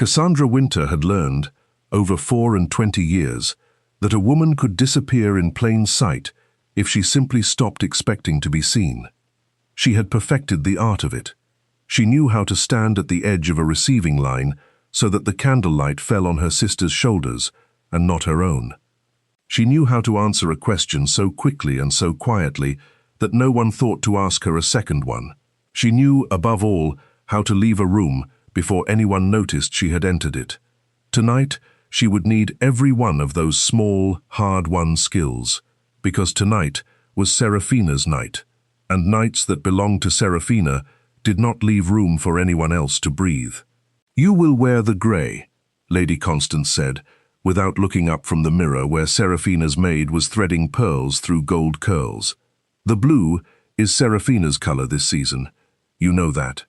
Cassandra Wynter had learned, over 24 years, that a woman could disappear in plain sight if she simply stopped expecting to be seen. She had perfected the art of it. She knew how to stand at the edge of a receiving line so that the candlelight fell on her sister's shoulders and not her own. She knew how to answer a question so quickly and so quietly that no one thought to ask her a second one. She knew, above all, how to leave a room before anyone noticed she had entered it. Tonight, she would need every one of those small, hard-won skills, because tonight was Seraphina's night, and nights that belonged to Seraphina did not leave room for anyone else to breathe. "You will wear the grey," Lady Constance said, without looking up from the mirror where Seraphina's maid was threading pearls through gold curls. "The blue is Seraphina's colour this season. You know that."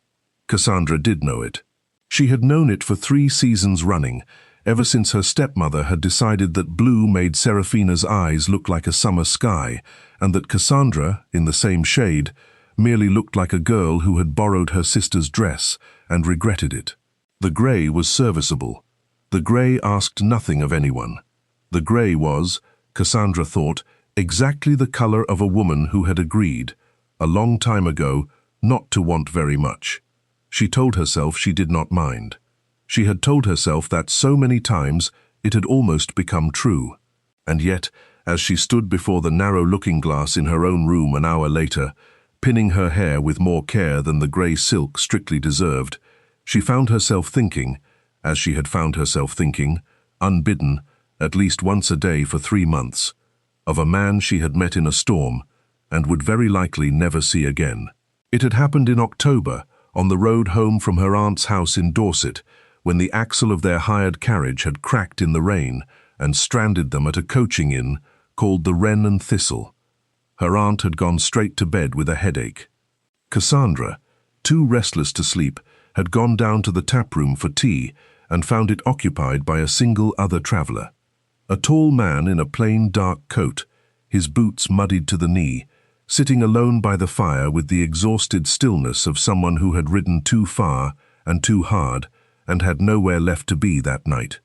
Cassandra did know it. She had known it for 3 seasons running, ever since her stepmother had decided that blue made Seraphina's eyes look like a summer sky, and that Cassandra, in the same shade, merely looked like a girl who had borrowed her sister's dress and regretted it. The grey was serviceable. The grey asked nothing of anyone. The grey was, Cassandra thought, exactly the colour of a woman who had agreed, a long time ago, not to want very much. She told herself she did not mind. She had told herself that so many times it had almost become true. And yet, as she stood before the narrow looking-glass in her own room an hour later, pinning her hair with more care than the grey silk strictly deserved, she found herself thinking, as she had found herself thinking, unbidden, at least once a day for 3 months, of a man she had met in a storm and would very likely never see again. It had happened in October, on the road home from her aunt's house in Dorset, when the axle of their hired carriage had cracked in the rain and stranded them at a coaching inn called the Wren and Thistle. Her aunt had gone straight to bed with a headache. Cassandra, too restless to sleep, had gone down to the tap-room for tea and found it occupied by a single other traveller. A tall man in a plain dark coat, his boots muddied to the knee, sitting alone by the fire with the exhausted stillness of someone who had ridden too far and too hard and had nowhere left to be that night.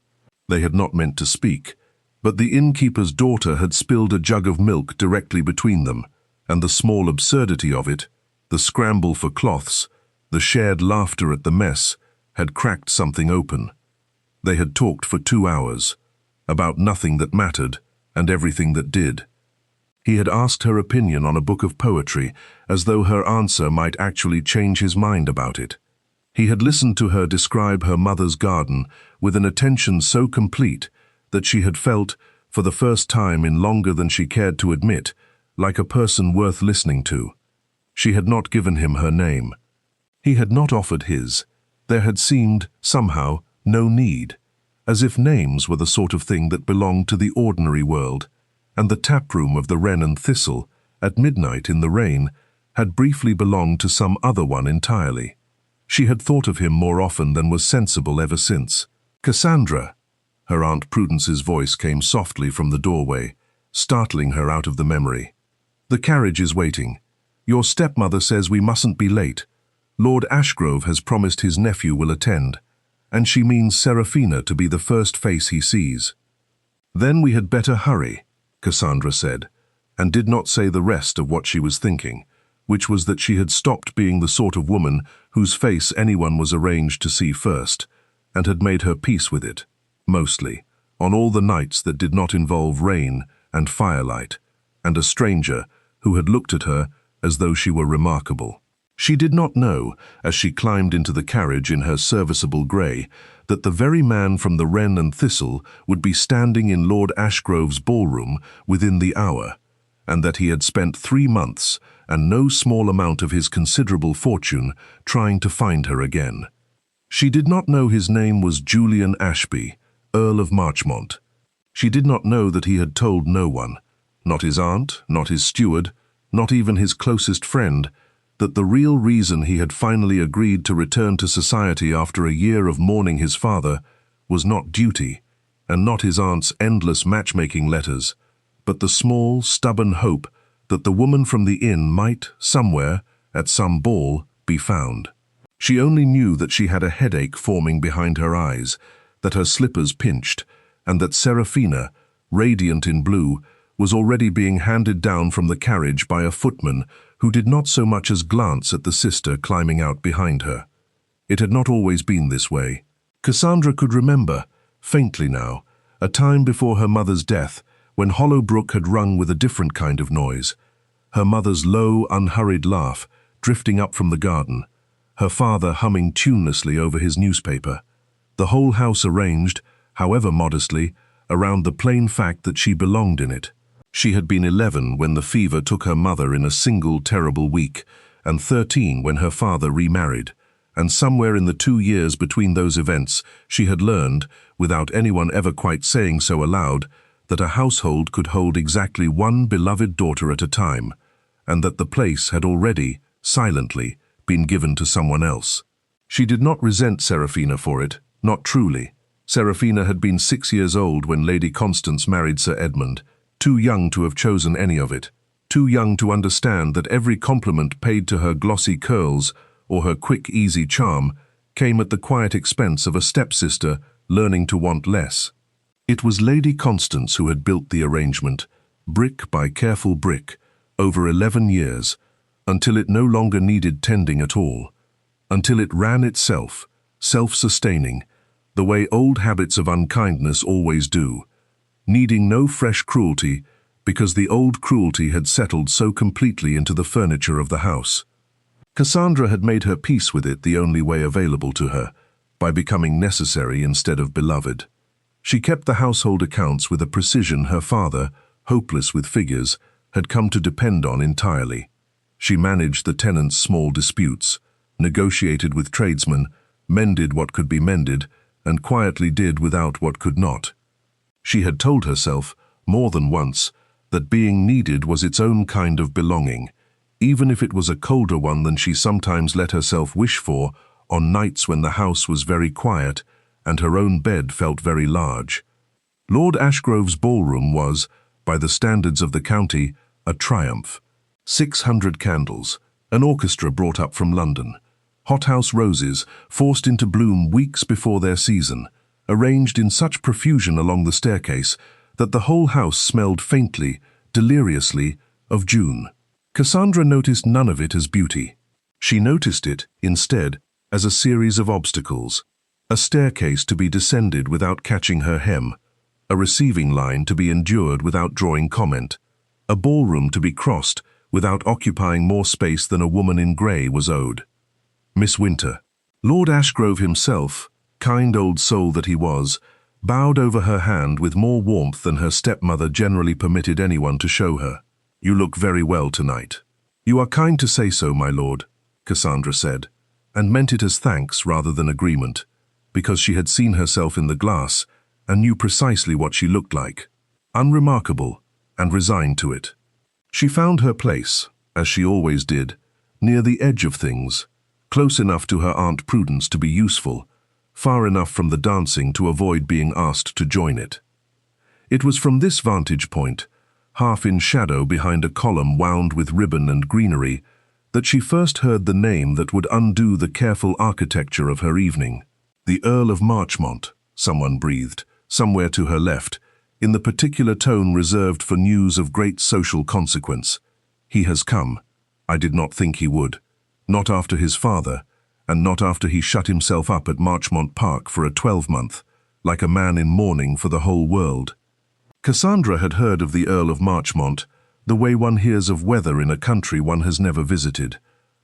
They had not meant to speak, but the innkeeper's daughter had spilled a jug of milk directly between them, and the small absurdity of it, the scramble for cloths, the shared laughter at the mess, had cracked something open. They had talked for 2 hours, about nothing that mattered and everything that did. He had asked her opinion on a book of poetry, as though her answer might actually change his mind about it. He had listened to her describe her mother's garden with an attention so complete that she had felt, for the first time in longer than she cared to admit, like a person worth listening to. She had not given him her name. He had not offered his. There had seemed, somehow, no need, as if names were the sort of thing that belonged to the ordinary world, and the tap-room of the Wren and Thistle, at midnight in the rain, had briefly belonged to some other one entirely. She had thought of him more often than was sensible ever since. "Cassandra," her Aunt Prudence's voice came softly from the doorway, startling her out of the memory. "The carriage is waiting. Your stepmother says we mustn't be late. Lord Ashgrove has promised his nephew will attend, and she means Seraphina to be the first face he sees." "Then we had better hurry," Cassandra said, and did not say the rest of what she was thinking, which was that she had stopped being the sort of woman whose face anyone was arranged to see first, and had made her peace with it, mostly, on all the nights that did not involve rain and firelight, and a stranger who had looked at her as though she were remarkable. She did not know, as she climbed into the carriage in her serviceable grey, that the very man from the Wren and Thistle would be standing in Lord Ashgrove's ballroom within the hour, and that he had spent 3 months and no small amount of his considerable fortune trying to find her again. She did not know his name was Julian Ashby, Earl of Marchmont. She did not know that he had told no one, not his aunt, not his steward, not even his closest friend, that the real reason he had finally agreed to return to society after a year of mourning his father was not duty, and not his aunt's endless matchmaking letters, but the small, stubborn hope that the woman from the inn might, somewhere, at some ball, be found. She only knew that she had a headache forming behind her eyes, that her slippers pinched, and that Serafina, radiant in blue, was already being handed down from the carriage by a footman who did not so much as glance at the sister climbing out behind her. It had not always been this way. Cassandra could remember, faintly now, a time before her mother's death when Hollow Brook had rung with a different kind of noise. Her mother's low, unhurried laugh drifting up from the garden, her father humming tunelessly over his newspaper, the whole house arranged, however modestly, around the plain fact that she belonged in it. She had been 11 when the fever took her mother in a single terrible week, and 13 when her father remarried, and somewhere in the 2 years between those events she had learned, without anyone ever quite saying so aloud, that a household could hold exactly one beloved daughter at a time, and that the place had already, silently, been given to someone else. She did not resent Serafina for it, not truly. Serafina had been 6 years old when Lady Constance married Sir Edmund, too young to have chosen any of it, too young to understand that every compliment paid to her glossy curls or her quick, easy charm came at the quiet expense of a stepsister learning to want less. It was Lady Constance who had built the arrangement, brick by careful brick, over 11 years, until it no longer needed tending at all, until it ran itself, self-sustaining, the way old habits of unkindness always do, needing no fresh cruelty because the old cruelty had settled so completely into the furniture of the house. Cassandra had made her peace with it the only way available to her, by becoming necessary instead of beloved. She kept the household accounts with a precision her father, hopeless with figures, had come to depend on entirely. She managed the tenants' small disputes, negotiated with tradesmen, mended what could be mended, and quietly did without what could not. She had told herself, more than once, that being needed was its own kind of belonging, even if it was a colder one than she sometimes let herself wish for on nights when the house was very quiet and her own bed felt very large. Lord Ashgrove's ballroom was, by the standards of the county, a triumph. 600 candles, an orchestra brought up from London, hothouse roses forced into bloom weeks before their season, arranged in such profusion along the staircase that the whole house smelled faintly, deliriously, of June. Cassandra noticed none of it as beauty. She noticed it, instead, as a series of obstacles, a staircase to be descended without catching her hem, a receiving line to be endured without drawing comment, a ballroom to be crossed without occupying more space than a woman in grey was owed. Miss Wynter. Lord Ashgrove himself, kind old soul that he was, bowed over her hand with more warmth than her stepmother generally permitted anyone to show her. "You look very well tonight." "You are kind to say so, my lord," Cassandra said, and meant it as thanks rather than agreement, because she had seen herself in the glass and knew precisely what she looked like, unremarkable and resigned to it. She found her place, as she always did, near the edge of things, close enough to her Aunt Prudence to be useful, far enough from the dancing to avoid being asked to join it. It was from this vantage point, half in shadow behind a column wound with ribbon and greenery, that she first heard the name that would undo the careful architecture of her evening. "The Earl of Marchmont," someone breathed, somewhere to her left, in the particular tone reserved for news of great social consequence. "He has come. I did not think he would. Not after his father, and not after he shut himself up at Marchmont Park for a 12-month, like a man in mourning for the whole world." Cassandra had heard of the Earl of Marchmont, the way one hears of weather in a country one has never visited,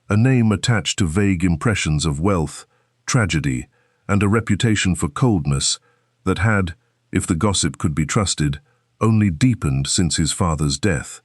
a name attached to vague impressions of wealth, tragedy, and a reputation for coldness that had, if the gossip could be trusted, only deepened since his father's death.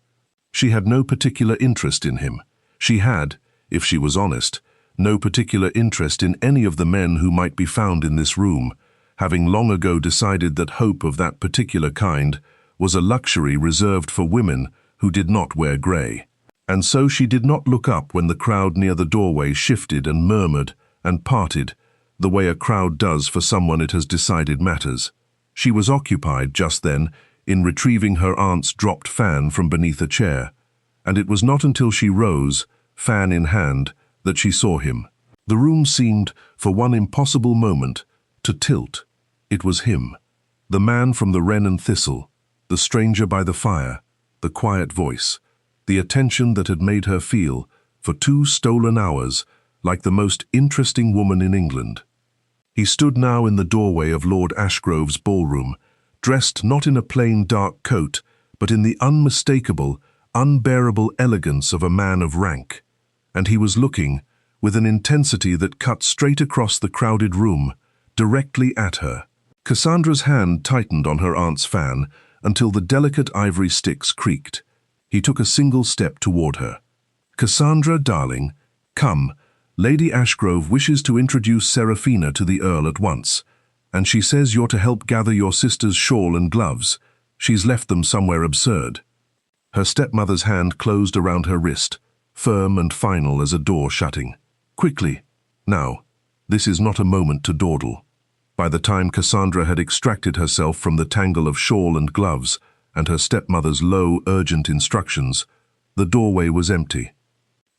She had no particular interest in him. She had, if she was honest, no particular interest in any of the men who might be found in this room, having long ago decided that hope of that particular kind was a luxury reserved for women who did not wear grey. And so she did not look up when the crowd near the doorway shifted and murmured and parted, the way a crowd does for someone it has decided matters. She was occupied just then in retrieving her aunt's dropped fan from beneath a chair, and it was not until she rose, fan in hand, that she saw him. The room seemed, for one impossible moment, to tilt. It was him, the man from the Wren and Thistle, the stranger by the fire, the quiet voice, the attention that had made her feel, for 2 stolen hours, like the most interesting woman in England. He stood now in the doorway of Lord Ashgrove's ballroom, dressed not in a plain dark coat, but in the unmistakable, unbearable elegance of a man of rank. And he was looking, with an intensity that cut straight across the crowded room, directly at her. Cassandra's hand tightened on her aunt's fan until the delicate ivory sticks creaked. He took a single step toward her. "Cassandra, darling, come. Lady Ashgrove wishes to introduce Seraphina to the Earl at once, and she says you're to help gather your sister's shawl and gloves. She's left them somewhere absurd." Her stepmother's hand closed around her wrist, firm and final as a door shutting. "Quickly. Now, this is not a moment to dawdle." By the time Cassandra had extracted herself from the tangle of shawl and gloves and her stepmother's low, urgent instructions, the doorway was empty.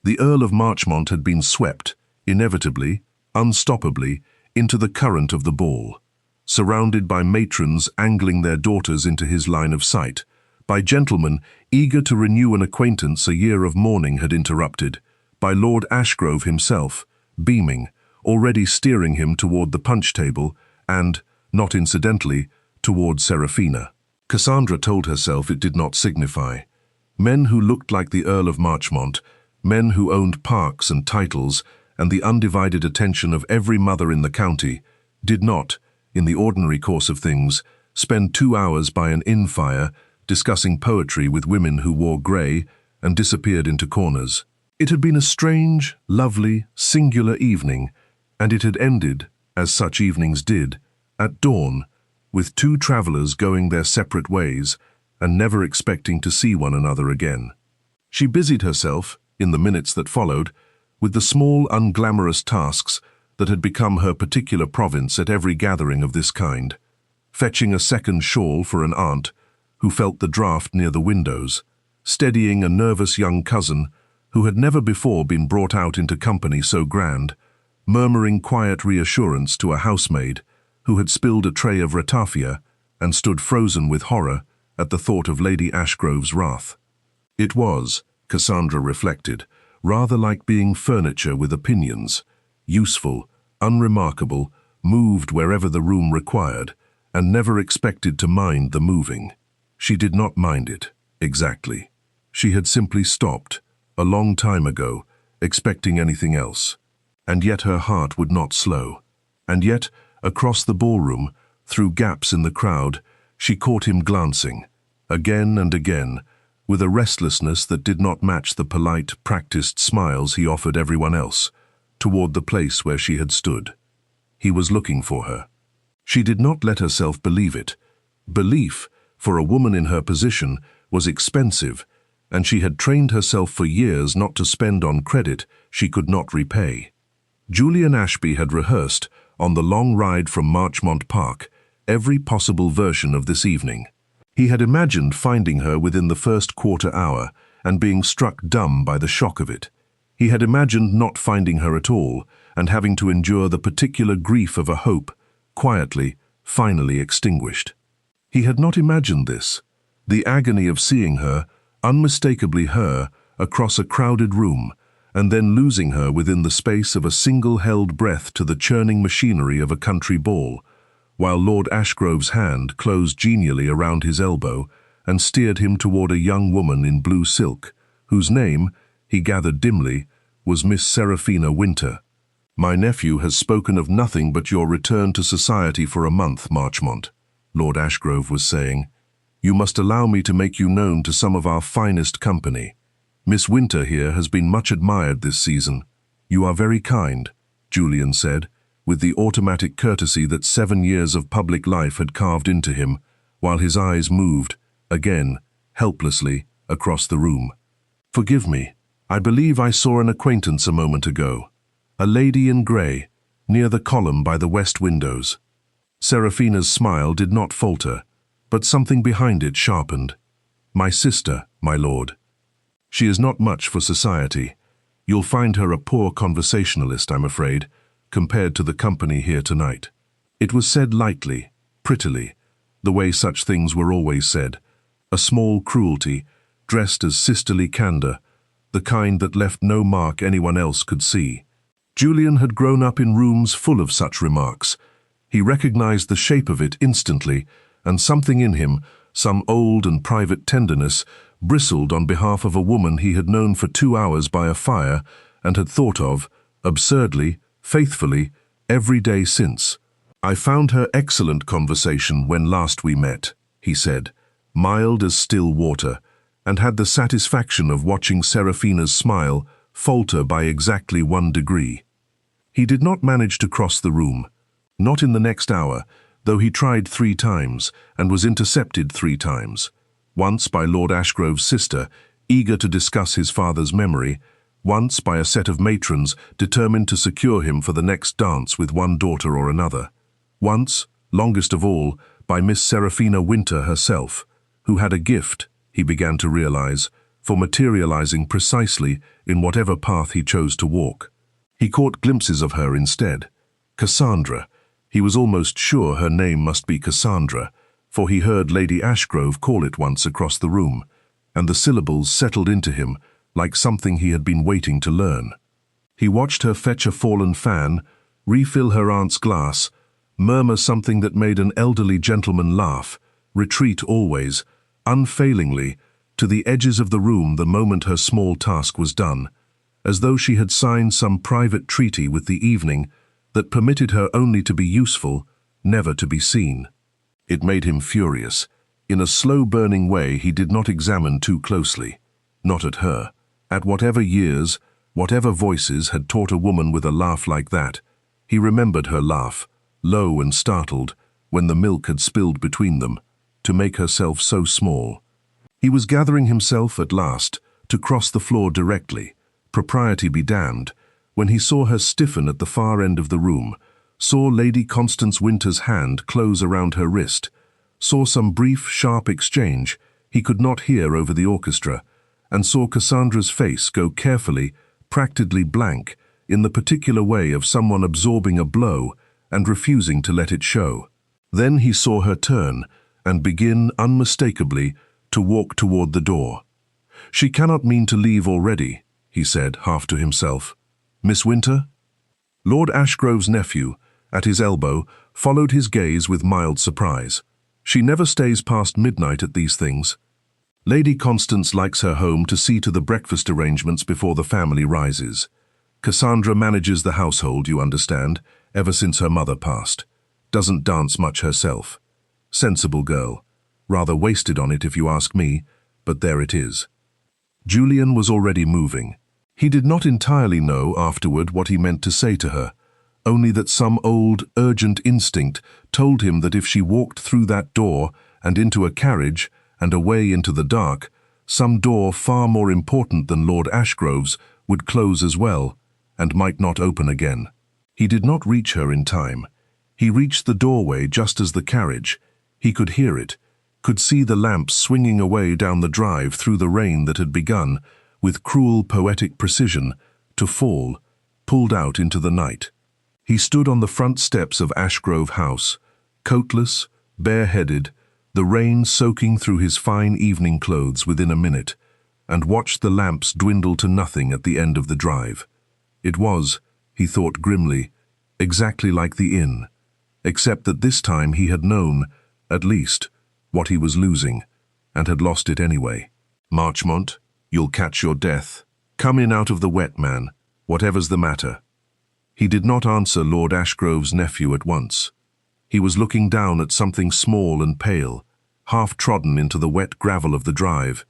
The Earl of Marchmont had been swept, inevitably, unstoppably, into the current of the ball, surrounded by matrons angling their daughters into his line of sight, by gentlemen eager to renew an acquaintance a year of mourning had interrupted, by Lord Ashgrove himself, beaming, already steering him toward the punch table and, not incidentally, toward Seraphina. Cassandra told herself it did not signify. Men who looked like the Earl of Marchmont, men who owned parks and titles and the undivided attention of every mother in the county, did not, in the ordinary course of things, spend 2 hours by an inn fire discussing poetry with women who wore grey and disappeared into corners. It had been a strange, lovely, singular evening, and it had ended, as such evenings did, at dawn, with 2 travellers going their separate ways and never expecting to see one another again. She busied herself, in the minutes that followed, with the small, unglamorous tasks that had become her particular province at every gathering of this kind, fetching a second shawl for an aunt who felt the draught near the windows, steadying a nervous young cousin who had never before been brought out into company so grand, murmuring quiet reassurance to a housemaid who had spilled a tray of ratafia and stood frozen with horror at the thought of Lady Ashgrove's wrath. It was, Cassandra reflected, rather like being furniture with opinions, useful, unremarkable, moved wherever the room required, and never expected to mind the moving. She did not mind it, exactly. She had simply stopped, a long time ago, expecting anything else. And yet her heart would not slow. And yet, across the ballroom, through gaps in the crowd, she caught him glancing, again and again, with a restlessness that did not match the polite, practiced smiles he offered everyone else, toward the place where she had stood. He was looking for her. She did not let herself believe it. Belief, for a woman in her position, was expensive, and she had trained herself for years not to spend on credit she could not repay. Julian Ashby had rehearsed, on the long ride from Marchmont Park, every possible version of this evening. He had imagined finding her within the first quarter hour and being struck dumb by the shock of it. He had imagined not finding her at all and having to endure the particular grief of a hope, quietly, finally extinguished. He had not imagined this, the agony of seeing her, unmistakably her, across a crowded room, and then losing her within the space of a single held breath to the churning machinery of a country ball, while Lord Ashgrove's hand closed genially around his elbow and steered him toward a young woman in blue silk, whose name, he gathered dimly, was Miss Seraphina Wynter. "My nephew has spoken of nothing but your return to society for a month, Marchmont," Lord Ashgrove was saying. "You must allow me to make you known to some of our finest company. Miss Wynter here has been much admired this season." "You are very kind," Julian said, with the automatic courtesy that 7 years of public life had carved into him, while his eyes moved, again, helplessly, across the room. "Forgive me. I believe I saw an acquaintance a moment ago. A lady in grey, near the column by the west windows." Seraphina's smile did not falter, but something behind it sharpened. "My sister, my lord. She is not much for society. You'll find her a poor conversationalist, I'm afraid, compared to the company here tonight." It was said lightly, prettily, the way such things were always said. A small cruelty, dressed as sisterly candor, the kind that left no mark anyone else could see. Julian had grown up in rooms full of such remarks. He recognized the shape of it instantly, and something in him, some old and private tenderness, bristled on behalf of a woman he had known for 2 hours by a fire and had thought of, absurdly, faithfully, every day since. "I found her excellent conversation when last we met," he said, mild as still water, and had the satisfaction of watching Seraphina's smile falter by exactly 1 degree. He did not manage to cross the room, not in the next hour, though he tried 3 times and was intercepted 3 times. Once by Lord Ashgrove's sister, eager to discuss his father's memory, once by a set of matrons determined to secure him for the next dance with one daughter or another. Once, longest of all, by Miss Seraphina Wynter herself, who had a gift, he began to realize, for materializing precisely in whatever path he chose to walk. He caught glimpses of her instead. Cassandra. He was almost sure her name must be Cassandra, for he heard Lady Ashgrove call it once across the room, and the syllables settled into him like something he had been waiting to learn. He watched her fetch a fallen fan, refill her aunt's glass, murmur something that made an elderly gentleman laugh, retreat always, unfailingly, to the edges of the room the moment her small task was done, as though she had signed some private treaty with the evening that permitted her only to be useful, never to be seen. It made him furious. In a slow-burning way he did not examine too closely. Not at her. At whatever years, whatever voices had taught a woman with a laugh like that. He remembered her laugh, low and startled, when the milk had spilled between them, to make herself so small. He was gathering himself at last to cross the floor directly, propriety be damned, when he saw her stiffen at the far end of the room, saw Lady Constance Wynter's hand close around her wrist, saw some brief, sharp exchange he could not hear over the orchestra, and saw Cassandra's face go carefully, practically blank, in the particular way of someone absorbing a blow and refusing to let it show. Then he saw her turn and begin unmistakably to walk toward the door. "She cannot mean to leave already," he said, half to himself. "Miss Wynter?" Lord Ashgrove's nephew, at his elbow, followed his gaze with mild surprise. "She never stays past midnight at these things. Lady Constance likes her home to see to the breakfast arrangements before the family rises. Cassandra manages the household, you understand, ever since her mother passed. Doesn't dance much herself. Sensible girl. Rather wasted on it if you ask me, but there it is." Julian was already moving. He did not entirely know afterward what he meant to say to her, only that some old, urgent instinct told him that if she walked through that door and into a carriage and away into the dark, some door far more important than Lord Ashgrove's would close as well, and might not open again. He did not reach her in time. He reached the doorway just as the carriage. He could hear it, could see the lamps swinging away down the drive through the rain that had begun, with cruel poetic precision, to fall, pulled out into the night. He stood on the front steps of Ashgrove House, coatless, bareheaded, the rain soaking through his fine evening clothes within a minute, and watched the lamps dwindle to nothing at the end of the drive. It was, he thought grimly, exactly like the inn, except that this time he had known, at least, what he was losing, and had lost it anyway. "Marchmont, you'll catch your death. Come in out of the wet, man, whatever's the matter." He did not answer Lord Ashgrove's nephew at once. He was looking down at something small and pale, half-trodden into the wet gravel of the drive,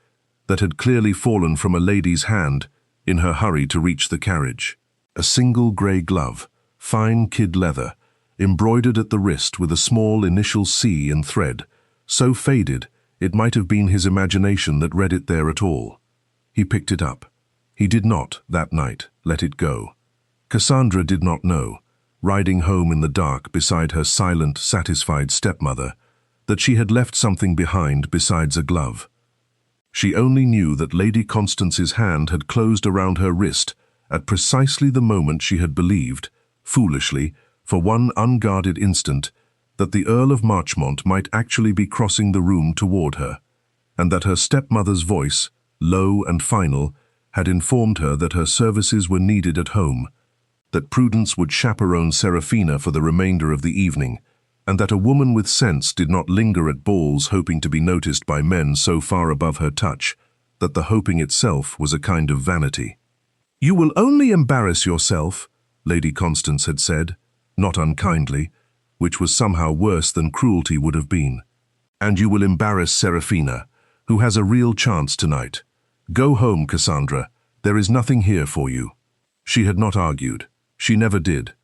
that had clearly fallen from a lady's hand in her hurry to reach the carriage. A single grey glove, fine kid leather, embroidered at the wrist with a small initial C in thread, so faded it might have been his imagination that read it there at all. He picked it up. He did not, that night, let it go. Cassandra did not know, riding home in the dark beside her silent, satisfied stepmother, that she had left something behind besides a glove. She only knew that Lady Constance's hand had closed around her wrist at precisely the moment she had believed, foolishly, for one unguarded instant, that the Earl of Marchmont might actually be crossing the room toward her, and that her stepmother's voice, low and final, had informed her that her services were needed at home, that Prudence would chaperone Serafina for the remainder of the evening, and that a woman with sense did not linger at balls hoping to be noticed by men so far above her touch, that the hoping itself was a kind of vanity. "You will only embarrass yourself," Lady Constance had said, not unkindly, which was somehow worse than cruelty would have been. "And you will embarrass Serafina, who has a real chance tonight. Go home, Cassandra. There is nothing here for you." She had not argued. She never did.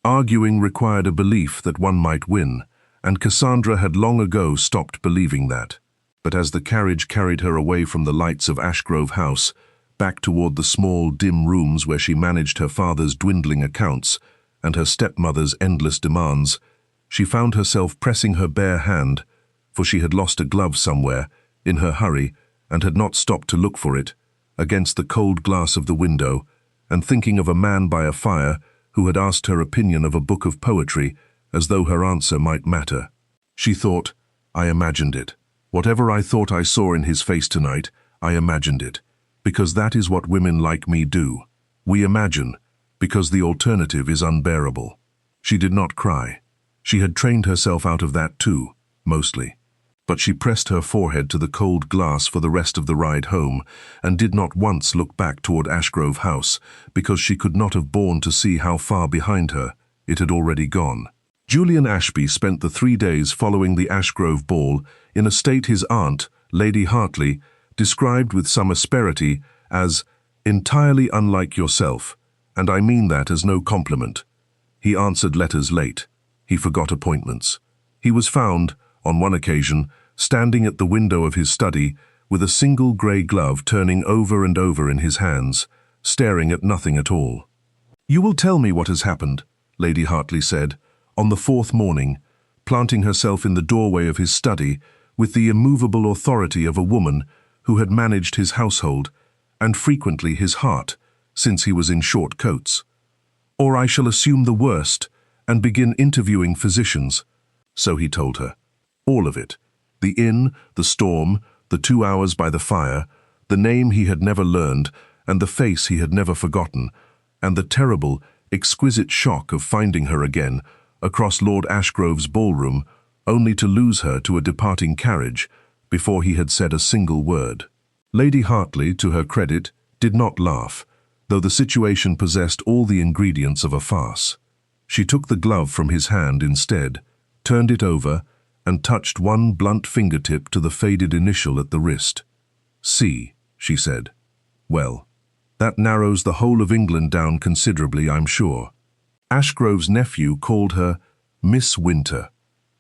Arguing required a belief that one might win, and Cassandra had long ago stopped believing that. But as the carriage carried her away from the lights of Ashgrove House, back toward the small, dim rooms where she managed her father's dwindling accounts and her stepmother's endless demands, she found herself pressing her bare hand, for she had lost a glove somewhere, in her hurry, and had not stopped to look for it, against the cold glass of the window, and thinking of a man by a fire who had asked her opinion of a book of poetry, as though her answer might matter. She thought, "I imagined it. Whatever I thought I saw in his face tonight, I imagined it, because that is what women like me do. We imagine, because the alternative is unbearable." She did not cry. She had trained herself out of that too, mostly. But she pressed her forehead to the cold glass for the rest of the ride home, and did not once look back toward Ashgrove House, because she could not have borne to see how far behind her it had already gone. Julian Ashby spent the 3 days following the Ashgrove ball in a state his aunt, Lady Hartley, described with some asperity as entirely unlike yourself, and I mean that as no compliment. He answered letters late. He forgot appointments. He was found, on one occasion, standing at the window of his study, with a single grey glove turning over and over in his hands, staring at nothing at all. "You will tell me what has happened," Lady Hartley said, on the 4th morning, planting herself in the doorway of his study with the immovable authority of a woman who had managed his household, and frequently his heart, since he was in short coats. "Or I shall assume the worst and begin interviewing physicians." So he told her. All of it. The inn, the storm, the 2 hours by the fire, the name he had never learned, and the face he had never forgotten, and the terrible, exquisite shock of finding her again, across Lord Ashgrove's ballroom, only to lose her to a departing carriage, before he had said a single word. Lady Hartley, to her credit, did not laugh, though the situation possessed all the ingredients of a farce. She took the glove from his hand instead, turned it over, and touched one blunt fingertip to the faded initial at the wrist. "C," she said. "Well, that narrows the whole of England down considerably, I'm sure." Ashgrove's nephew called her Miss Wynter.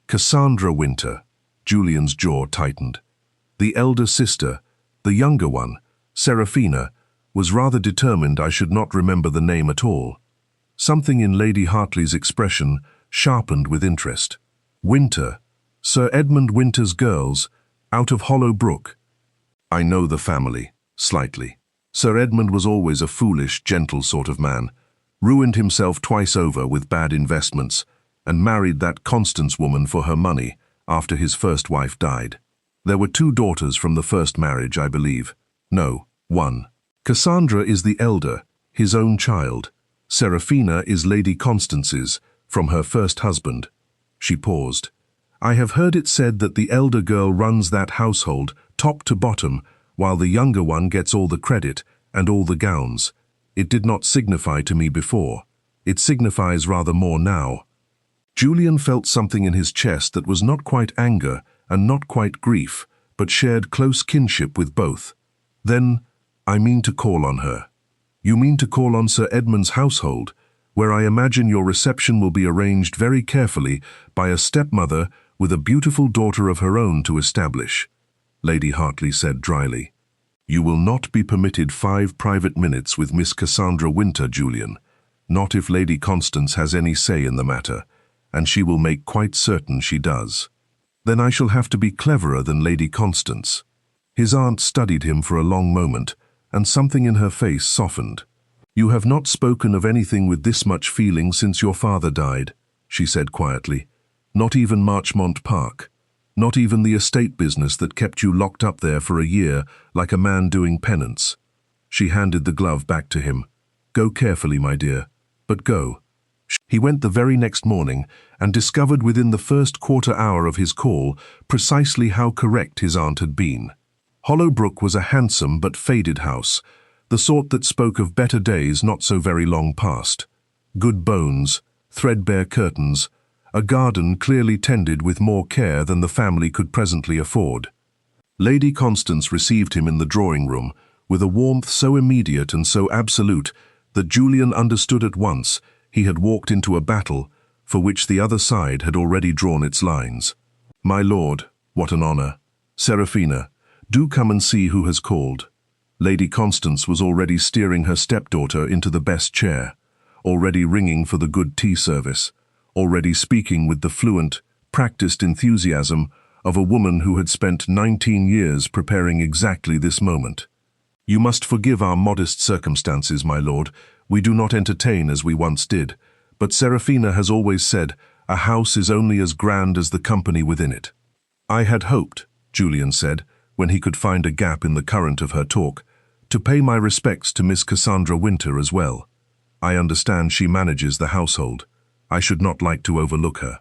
Cassandra Wynter. Julian's jaw tightened. The elder sister, the younger one, Serafina, was rather determined I should not remember the name at all. Something in Lady Hartley's expression sharpened with interest. "Wynter, Sir Edmund Wynter's girls, out of Hollow Brook." "I know the family, slightly. Sir Edmund was always a foolish, gentle sort of man, ruined himself twice over with bad investments, and married that Constance woman for her money after his first wife died. There were 2 daughters from the first marriage, I believe. No, 1. Cassandra is the elder, his own child. Serafina is Lady Constance's, from her first husband." She paused. "I have heard it said that the elder girl runs that household, top to bottom, while the younger one gets all the credit and all the gowns. It did not signify to me before. It signifies rather more now." Julian felt something in his chest that was not quite anger and not quite grief, but shared close kinship with both. "Then, I mean to call on her." "You mean to call on Sir Edmund's household, where I imagine your reception will be arranged very carefully by a stepmother with a beautiful daughter of her own to establish," Lady Hartley said dryly. "You will not be permitted 5 private minutes with Miss Cassandra Wynter, Julian, not if Lady Constance has any say in the matter, and she will make quite certain she does." "Then I shall have to be cleverer than Lady Constance." His aunt studied him for a long moment, and something in her face softened. "You have not spoken of anything with this much feeling since your father died," she said quietly. "Not even Marchmont Park. Not even the estate business that kept you locked up there for a year like a man doing penance." She handed the glove back to him. "Go carefully, my dear, but go." He went the very next morning and discovered within the first quarter hour of his call precisely how correct his aunt had been. Hollowbrook was a handsome but faded house, the sort that spoke of better days not so very long past. Good bones, threadbare curtains, a garden clearly tended with more care than the family could presently afford. Lady Constance received him in the drawing-room with a warmth so immediate and so absolute that Julian understood at once he had walked into a battle for which the other side had already drawn its lines. "My lord, what an honor. Seraphina, do come and see who has called." Lady Constance was already steering her stepdaughter into the best chair, already ringing for the good tea service, already speaking with the fluent, practiced enthusiasm of a woman who had spent 19 years preparing exactly this moment. "You must forgive our modest circumstances, my lord. We do not entertain as we once did, but Seraphina has always said, a house is only as grand as the company within it." "I had hoped," Julian said, when he could find a gap in the current of her talk, "to pay my respects to Miss Cassandra Wynter as well. I understand she manages the household. I should not like to overlook her."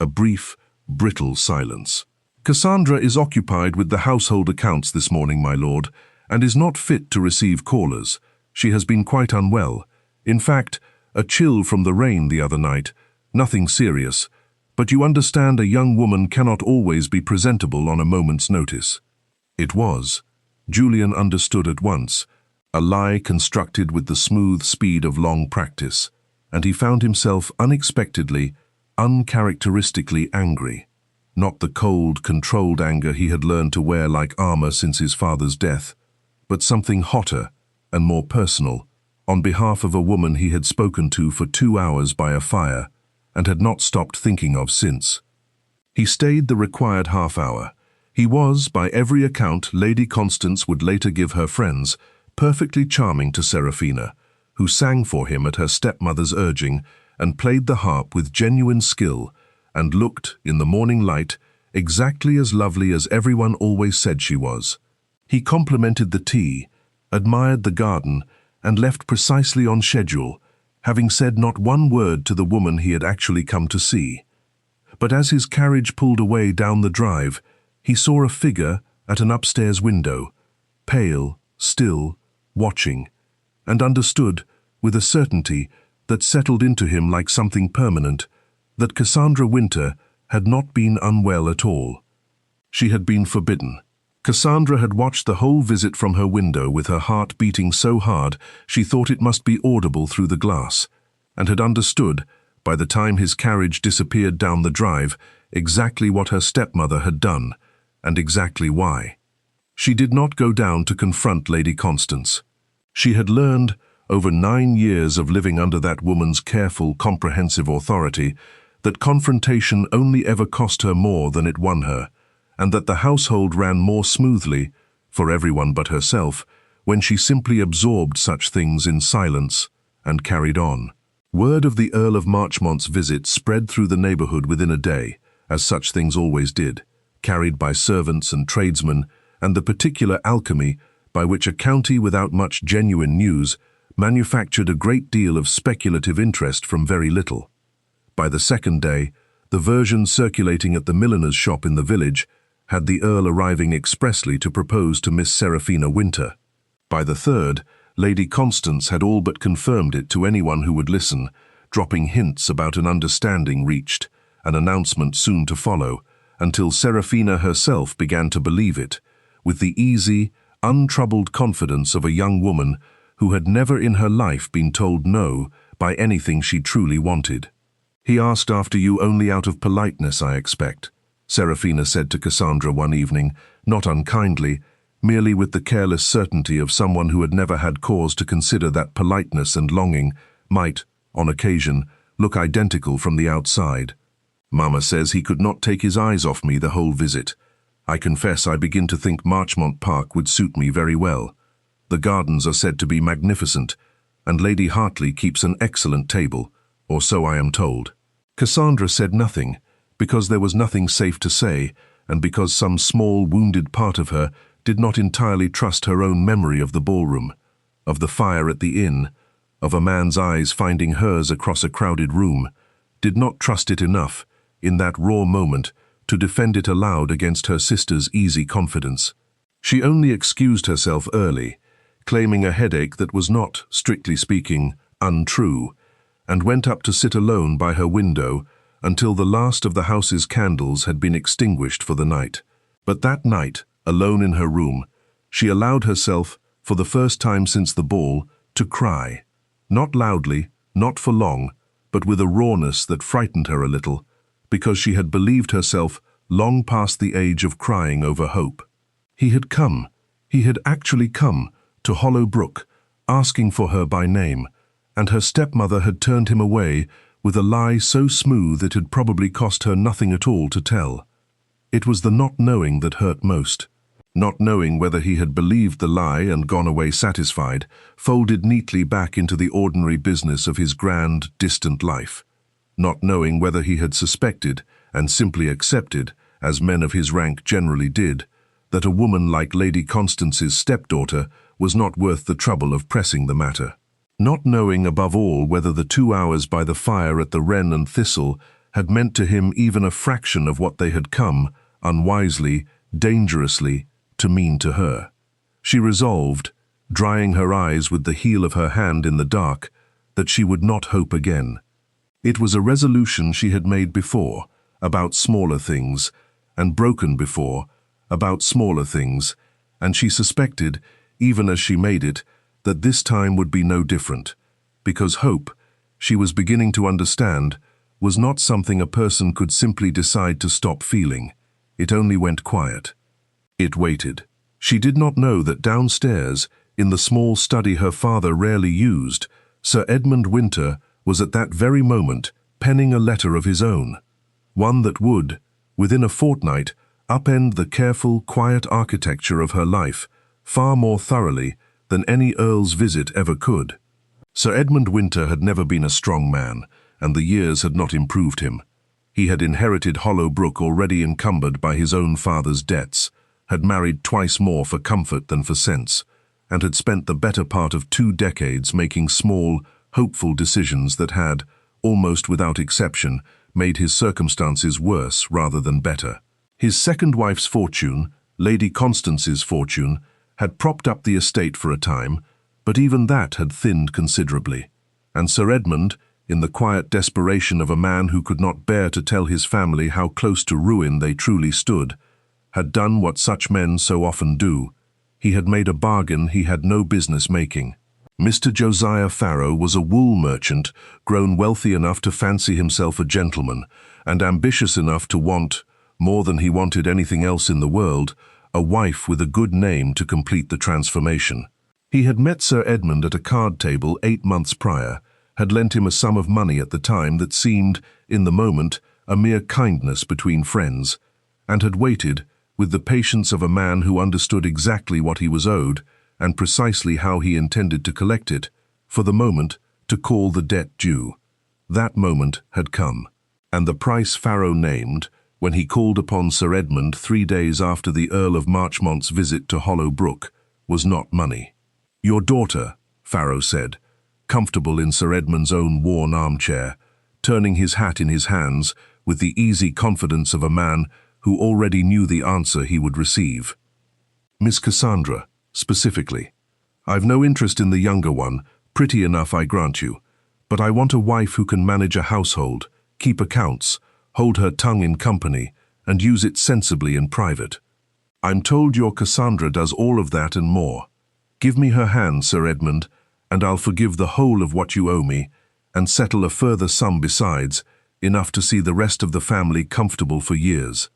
A brief, brittle silence. "Cassandra is occupied with the household accounts this morning, my lord, and is not fit to receive callers. She has been quite unwell. In fact, a chill from the rain the other night. Nothing serious. But you understand a young woman cannot always be presentable on a moment's notice." It was, Julian understood at once, a lie constructed with the smooth speed of long practice, and he found himself unexpectedly, uncharacteristically angry. Not the cold, controlled anger he had learned to wear like armor since his father's death, but something hotter and more personal, on behalf of a woman he had spoken to for 2 hours by a fire and had not stopped thinking of since. He stayed the required half-hour. He was, by every account Lady Constance would later give her friends, perfectly charming to Seraphina, who sang for him at her stepmother's urging and played the harp with genuine skill and looked, in the morning light, exactly as lovely as everyone always said she was. He complimented the tea, admired the garden, and left precisely on schedule, having said not one word to the woman he had actually come to see. But as his carriage pulled away down the drive, he saw a figure at an upstairs window, pale, still, watching, and understood, with a certainty that settled into him like something permanent, that Cassandra Wynter had not been unwell at all. She had been forbidden. Cassandra had watched the whole visit from her window with her heart beating so hard she thought it must be audible through the glass, and had understood, by the time his carriage disappeared down the drive, exactly what her stepmother had done, and exactly why. She did not go down to confront Lady Constance. She had learned, over 9 years of living under that woman's careful, comprehensive authority, that confrontation only ever cost her more than it won her, and that the household ran more smoothly, for everyone but herself, when she simply absorbed such things in silence and carried on. Word of the Earl of Marchmont's visit spread through the neighborhood within a day, as such things always did, carried by servants and tradesmen, and the particular alchemy by which a county without much genuine news manufactured a great deal of speculative interest from very little. By the second day, the version circulating at the milliner's shop in the village had the Earl arriving expressly to propose to Miss Seraphina Wynter. By the third, Lady Constance had all but confirmed it to anyone who would listen, dropping hints about an understanding reached, an announcement soon to follow, until Seraphina herself began to believe it, with the easy, untroubled confidence of a young woman who had never in her life been told no by anything she truly wanted. "He asked after you only out of politeness, I expect," Seraphina said to Cassandra one evening, not unkindly, merely with the careless certainty of someone who had never had cause to consider that politeness and longing might, on occasion, look identical from the outside. "Mamma says he could not take his eyes off me the whole visit. I confess I begin to think Marchmont Park would suit me very well. The gardens are said to be magnificent, and Lady Hartley keeps an excellent table, or so I am told." Cassandra said nothing, because there was nothing safe to say, and because some small wounded part of her did not entirely trust her own memory of the ballroom, of the fire at the inn, of a man's eyes finding hers across a crowded room, did not trust it enough, in that raw moment, to defend it aloud against her sister's easy confidence. She only excused herself early, claiming a headache that was not, strictly speaking, untrue, and went up to sit alone by her window until the last of the house's candles had been extinguished for the night. But that night, alone in her room, she allowed herself, for the first time since the ball, to cry. Not loudly, not for long, but with a rawness that frightened her a little, because she had believed herself long past the age of crying over hope. He had actually come, to Hollow Brook, asking for her by name, and her stepmother had turned him away with a lie so smooth it had probably cost her nothing at all to tell. It was the not knowing that hurt most. Not knowing whether he had believed the lie and gone away satisfied, folded neatly back into the ordinary business of his grand, distant life. Not knowing whether he had suspected, and simply accepted, as men of his rank generally did, that a woman like Lady Constance's stepdaughter was not worth the trouble of pressing the matter. Not knowing above all whether the 2 hours by the fire at the Wren and Thistle had meant to him even a fraction of what they had come, unwisely, dangerously, to mean to her. She resolved, drying her eyes with the heel of her hand in the dark, that she would not hope again. It was a resolution she had made before, about smaller things, and broken before, about smaller things, and she suspected, even as she made it, that this time would be no different, because hope, she was beginning to understand, was not something a person could simply decide to stop feeling. It only went quiet. It waited. She did not know that downstairs, in the small study her father rarely used, Sir Edmund Wynter was at that very moment penning a letter of his own, one that would, within a fortnight, upend the careful, quiet architecture of her life far more thoroughly than any earl's visit ever could. Sir Edmund Wynter had never been a strong man, and the years had not improved him. He had inherited Hollow Brook already encumbered by his own father's debts, had married twice more for comfort than for sense, and had spent the better part of 2 decades making small, hopeful decisions that had, almost without exception, made his circumstances worse rather than better. His second wife's fortune, Lady Constance's fortune, had propped up the estate for a time, but even that had thinned considerably, and Sir Edmund, in the quiet desperation of a man who could not bear to tell his family how close to ruin they truly stood, had done what such men so often do. He had made a bargain he had no business making. Mr. Josiah Farrow was a wool merchant, grown wealthy enough to fancy himself a gentleman, and ambitious enough to want, more than he wanted anything else in the world, a wife with a good name to complete the transformation. He had met Sir Edmund at a card table 8 months prior, had lent him a sum of money at the time that seemed, in the moment, a mere kindness between friends, and had waited, with the patience of a man who understood exactly what he was owed, and precisely how he intended to collect it, for the moment to call the debt due. That moment had come, and the price Farrow named, when he called upon Sir Edmund 3 days after the Earl of Marchmont's visit to Hollow Brook, was not money. "Your daughter," Farrow said, comfortable in Sir Edmund's own worn armchair, turning his hat in his hands with the easy confidence of a man who already knew the answer he would receive. "Miss Cassandra, specifically. I've no interest in the younger one, pretty enough I grant you, but I want a wife who can manage a household, keep accounts, hold her tongue in company, and use it sensibly in private. I'm told your Cassandra does all of that and more. Give me her hand, Sir Edmund, and I'll forgive the whole of what you owe me, and settle a further sum besides, enough to see the rest of the family comfortable for years."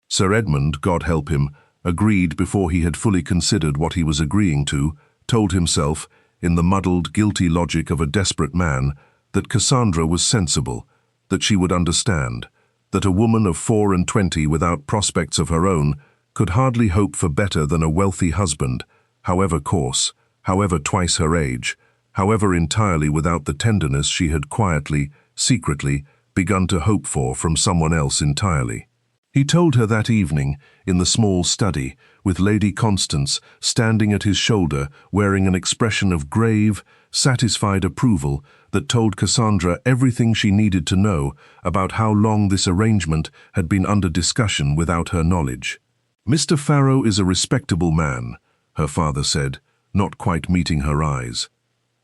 Sir Edmund, God help him, agreed before he had fully considered what he was agreeing to, told himself, in the muddled, guilty logic of a desperate man, that Cassandra was sensible, that she would understand, that a woman of 24 without prospects of her own could hardly hope for better than a wealthy husband, however coarse, however twice her age, however entirely without the tenderness she had quietly, secretly, begun to hope for from someone else entirely. He told her that evening, in the small study, with Lady Constance standing at his shoulder wearing an expression of grave, satisfied approval that told Cassandra everything she needed to know about how long this arrangement had been under discussion without her knowledge. "Mr. Farrow is a respectable man," her father said, not quite meeting her eyes.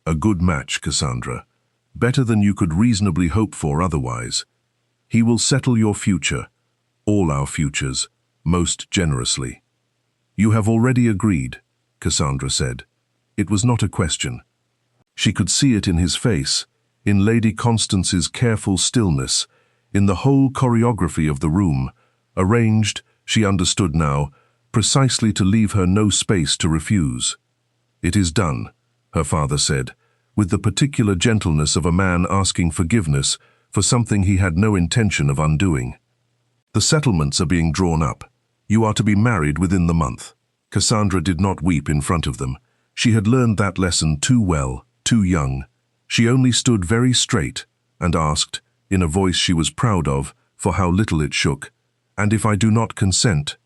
"A good match, Cassandra. Better than you could reasonably hope for otherwise. He will settle your future, all our futures, most generously." "You have already agreed," Cassandra said. It was not a question. She could see it in his face, in Lady Constance's careful stillness, in the whole choreography of the room, arranged, she understood now, precisely to leave her no space to refuse. "It is done," her father said, with the particular gentleness of a man asking forgiveness for something he had no intention of undoing. "The settlements are being drawn up. You are to be married within the month." Cassandra did not weep in front of them. She had learned that lesson too well, too young. She only stood very straight and asked, in a voice she was proud of, for how little it shook, "And if I do not consent?"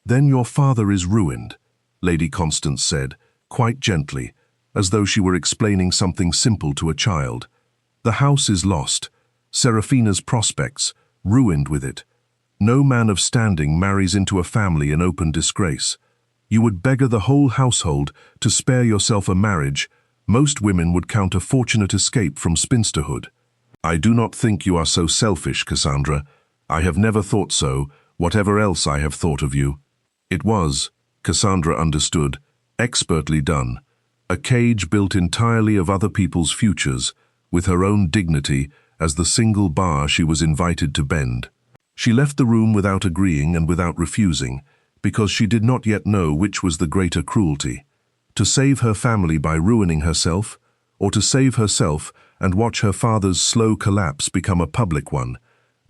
"Then your father is ruined," Lady Constance said, quite gently, as though she were explaining something simple to a child. "The house is lost. Seraphina's prospects, ruined with it. No man of standing marries into a family in open disgrace. You would beggar the whole household to spare yourself a marriage most women would count a fortunate escape from spinsterhood." "I do not think you are so selfish, Cassandra. I have never thought so, whatever else I have thought of you." It was, Cassandra understood, expertly done. A cage built entirely of other people's futures, with her own dignity as the single bar she was invited to bend. She left the room without agreeing and without refusing, because she did not yet know which was the greater cruelty: to save her family by ruining herself, or to save herself and watch her father's slow collapse become a public one,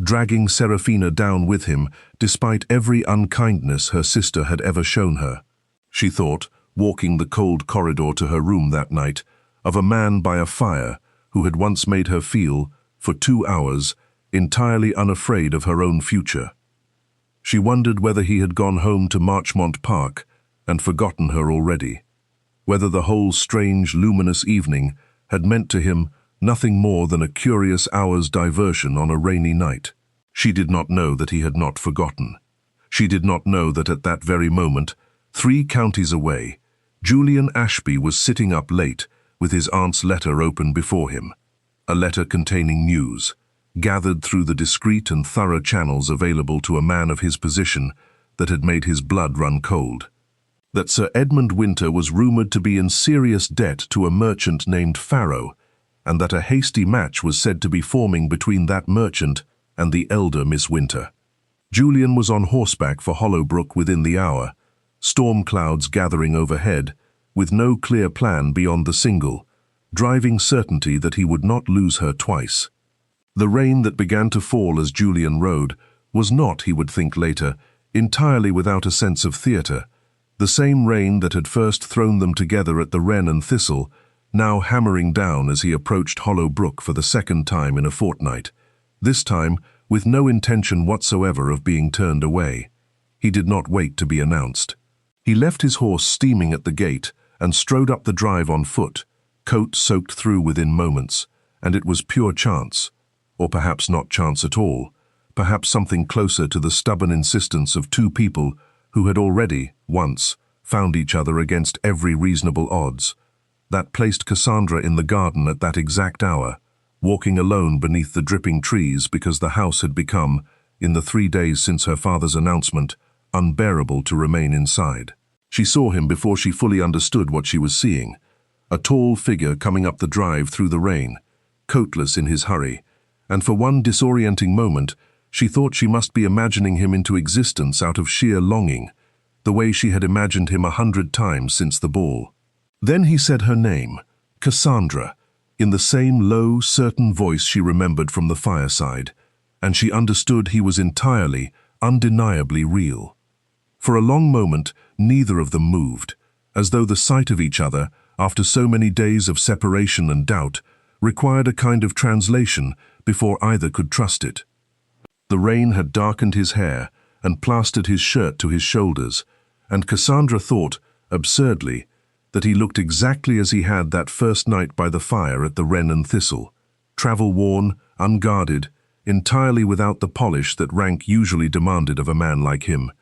dragging Seraphina down with him despite every unkindness her sister had ever shown her. She thought, walking the cold corridor to her room that night, of a man by a fire who had once made her feel, for 2 hours, entirely unafraid of her own future. She wondered whether he had gone home to Marchmont Park and forgotten her already, whether the whole strange, luminous evening had meant to him nothing more than a curious hour's diversion on a rainy night. She did not know that he had not forgotten. She did not know that at that very moment, 3 counties away, Julian Ashby was sitting up late with his aunt's letter open before him, a letter containing news, gathered through the discreet and thorough channels available to a man of his position, that had made his blood run cold. That Sir Edmund Wynter was rumoured to be in serious debt to a merchant named Farrow, and that a hasty match was said to be forming between that merchant and the elder Miss Wynter. Julian was on horseback for Hollowbrook within the hour, storm clouds gathering overhead, with no clear plan beyond the single, driving certainty that he would not lose her twice. The rain that began to fall as Julian rode was not, he would think later, entirely without a sense of theatre. The same rain that had first thrown them together at the Wren and Thistle, now hammering down as he approached Hollowbrook for the second time in a fortnight, this time with no intention whatsoever of being turned away. He did not wait to be announced. He left his horse steaming at the gate and strode up the drive on foot, coat soaked through within moments, and it was pure chance, or perhaps not chance at all, perhaps something closer to the stubborn insistence of 2 people who had already, once, found each other against every reasonable odds, that placed Cassandra in the garden at that exact hour, walking alone beneath the dripping trees because the house had become, in the 3 days since her father's announcement, unbearable to remain inside. She saw him before she fully understood what she was seeing, a tall figure coming up the drive through the rain, coatless in his hurry, and for one disorienting moment she thought she must be imagining him into existence out of sheer longing, the way she had imagined him 100 times since the ball. Then he said her name, Cassandra, in the same low, certain voice she remembered from the fireside, and she understood he was entirely, undeniably real. For a long moment, neither of them moved, as though the sight of each other, after so many days of separation and doubt, required a kind of translation before either could trust it. The rain had darkened his hair and plastered his shirt to his shoulders, and Cassandra thought, absurdly, that he looked exactly as he had that first night by the fire at the Wren and Thistle, travel-worn, unguarded, entirely without the polish that rank usually demanded of a man like him,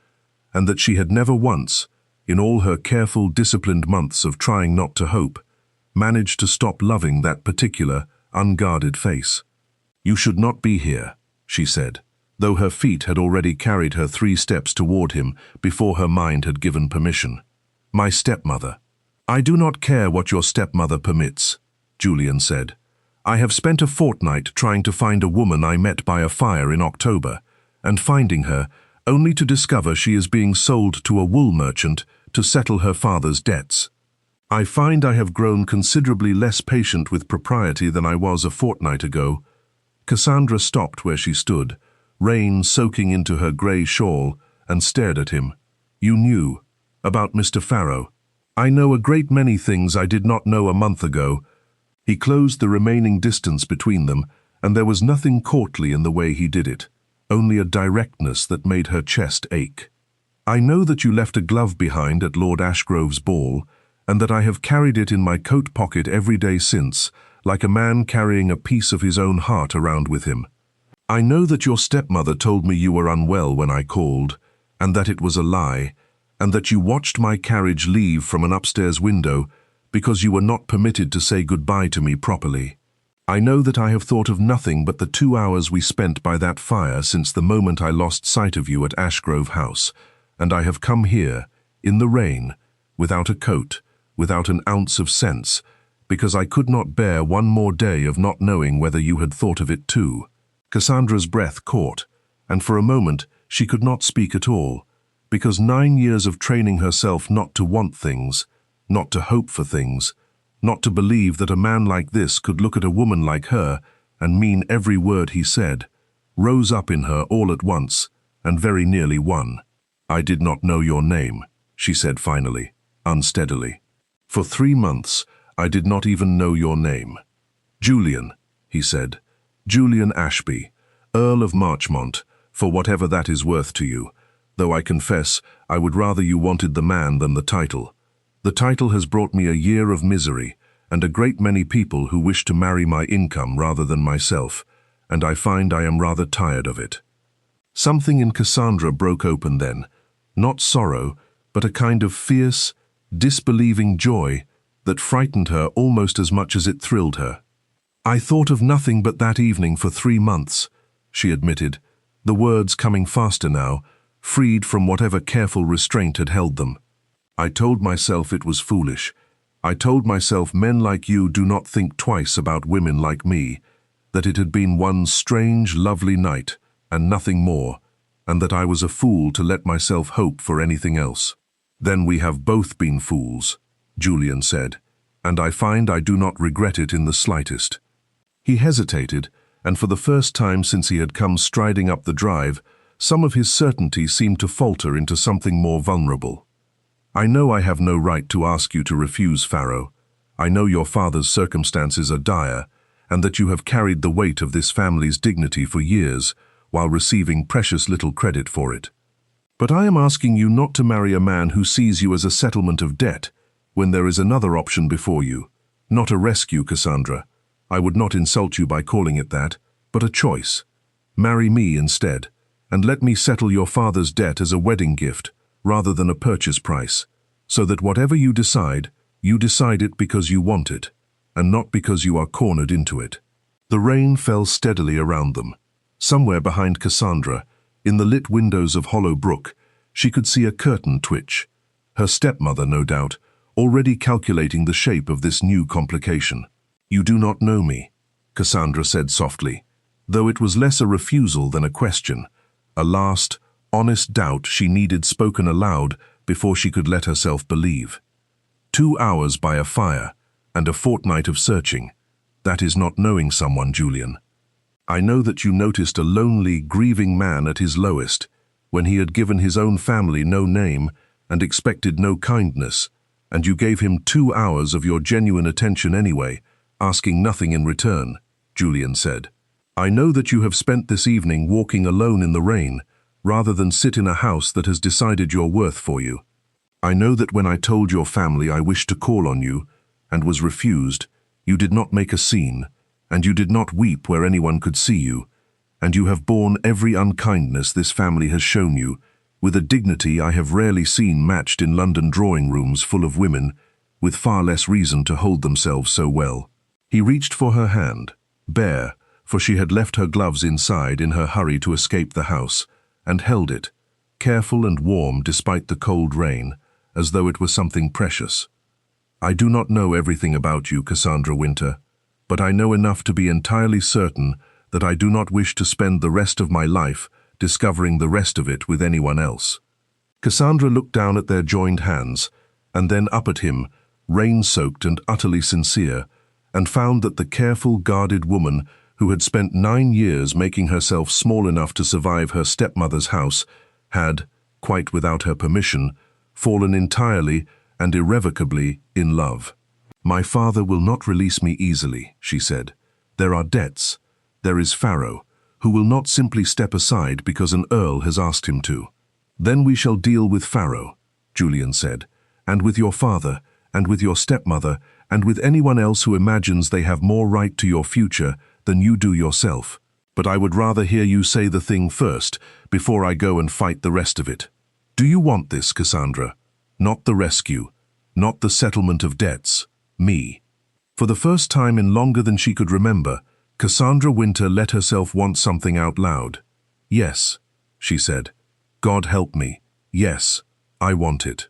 and that she had never once, in all her careful, disciplined months of trying not to hope, managed to stop loving that particular, unguarded face. "You should not be here," she said, though her feet had already carried her 3 steps toward him before her mind had given permission. "My stepmother." "I do not care what your stepmother permits," Julian said. "I have spent a fortnight trying to find a woman I met by a fire in October, and finding her, only to discover she is being sold to a wool merchant to settle her father's debts. I find I have grown considerably less patient with propriety than I was a fortnight ago." Cassandra stopped where she stood, rain soaking into her grey shawl, and stared at him. "You knew about Mr. Farrow." "I know a great many things I did not know a month ago." He closed the remaining distance between them, and there was nothing courtly in the way he did it, only a directness that made her chest ache. "I know that you left a glove behind at Lord Ashgrove's ball, and that I have carried it in my coat pocket every day since, like a man carrying a piece of his own heart around with him. I know that your stepmother told me you were unwell when I called, and that it was a lie, and that you watched my carriage leave from an upstairs window because you were not permitted to say goodbye to me properly. I know that I have thought of nothing but the 2 hours we spent by that fire since the moment I lost sight of you at Ashgrove House, and I have come here, in the rain, without a coat, without an ounce of sense, because I could not bear one more day of not knowing whether you had thought of it too." Cassandra's breath caught, and for a moment she could not speak at all, because 9 years of training herself not to want things, not to hope for things, not to believe that a man like this could look at a woman like her and mean every word he said, rose up in her all at once, and very nearly won. "I did not know your name," she said finally, unsteadily. "For 3 months, I did not even know your name." "Julian," he said. "Julian Ashby, Earl of Marchmont, for whatever that is worth to you, though I confess I would rather you wanted the man than the title. The title has brought me a year of misery, and a great many people who wish to marry my income rather than myself, and I find I am rather tired of it." Something in Cassandra broke open then, not sorrow, but a kind of fierce, disbelieving joy that frightened her almost as much as it thrilled her. "I thought of nothing but that evening for 3 months, she admitted, the words coming faster now, freed from whatever careful restraint had held them. "I told myself it was foolish. I told myself men like you do not think twice about women like me, that it had been one strange, lovely night, and nothing more, and that I was a fool to let myself hope for anything else." "Then we have both been fools," Julian said, "and I find I do not regret it in the slightest." He hesitated, and for the first time since he had come striding up the drive, some of his certainty seemed to falter into something more vulnerable. "I know I have no right to ask you to refuse, Farrow. I know your father's circumstances are dire, and that you have carried the weight of this family's dignity for years, while receiving precious little credit for it. But I am asking you not to marry a man who sees you as a settlement of debt, when there is another option before you. Not a rescue, Cassandra. I would not insult you by calling it that, but a choice. Marry me instead, and let me settle your father's debt as a wedding gift, rather than a purchase price, so that whatever you decide it because you want it, and not because you are cornered into it." The rain fell steadily around them. Somewhere behind Cassandra, in the lit windows of Hollow Brook, she could see a curtain twitch. Her stepmother, no doubt, already calculating the shape of this new complication. "You do not know me," Cassandra said softly, though it was less a refusal than a question, a last, honest doubt she needed spoken aloud before she could let herself believe. 2 hours by a fire, and a fortnight of searching. That is not knowing someone, Julian. I know that you noticed a lonely, grieving man at his lowest, when he had given his own family no name and expected no kindness, And you gave him 2 hours of your genuine attention anyway, asking nothing in return, Julian said. I know that you have spent this evening walking alone in the rain, rather than sit in a house that has decided your worth for you. I know that when I told your family I wished to call on you, and was refused, you did not make a scene, and you did not weep where anyone could see you, and you have borne every unkindness this family has shown you, with a dignity I have rarely seen matched in London drawing rooms full of women, with far less reason to hold themselves so well. He reached for her hand, bare, for she had left her gloves inside in her hurry to escape the house, and held it, careful and warm despite the cold rain, as though it were something precious. I do not know everything about you, Cassandra Wynter, but I know enough to be entirely certain that I do not wish to spend the rest of my life discovering the rest of it with anyone else. Cassandra looked down at their joined hands, and then up at him, rain-soaked and utterly sincere, and found that the careful, guarded woman who had spent 9 years making herself small enough to survive her stepmother's house had, quite without her permission, fallen entirely and irrevocably in love. My father will not release me easily, she said. There are debts. There is Pharaoh, who will not simply step aside because an earl has asked him to. Then we shall deal with Pharaoh, Julian said, and with your father, and with your stepmother, and with anyone else who imagines they have more right to your future than you do yourself. But I would rather hear you say the thing first, before I go and fight the rest of it. Do you want this, Cassandra? Not the rescue, not the settlement of debts, me. For the first time in longer than she could remember, Cassandra Wynter let herself want something out loud. Yes, she said. God help me. Yes, I want it.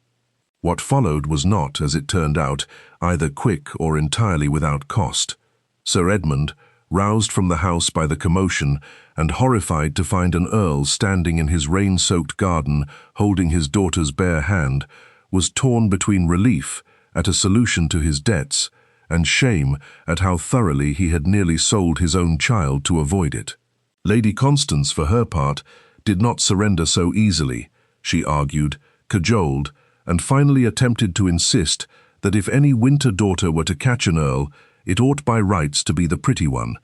What followed was not, as it turned out, either quick or entirely without cost. Sir Edmund, roused from the house by the commotion and horrified to find an earl standing in his rain-soaked garden holding his daughter's bare hand, was torn between relief at a solution to his debts and shame at how thoroughly he had nearly sold his own child to avoid it. Lady Constance, for her part, did not surrender so easily. She argued, cajoled, and finally attempted to insist that if any Wynter daughter were to catch an earl, it ought by rights to be the pretty one,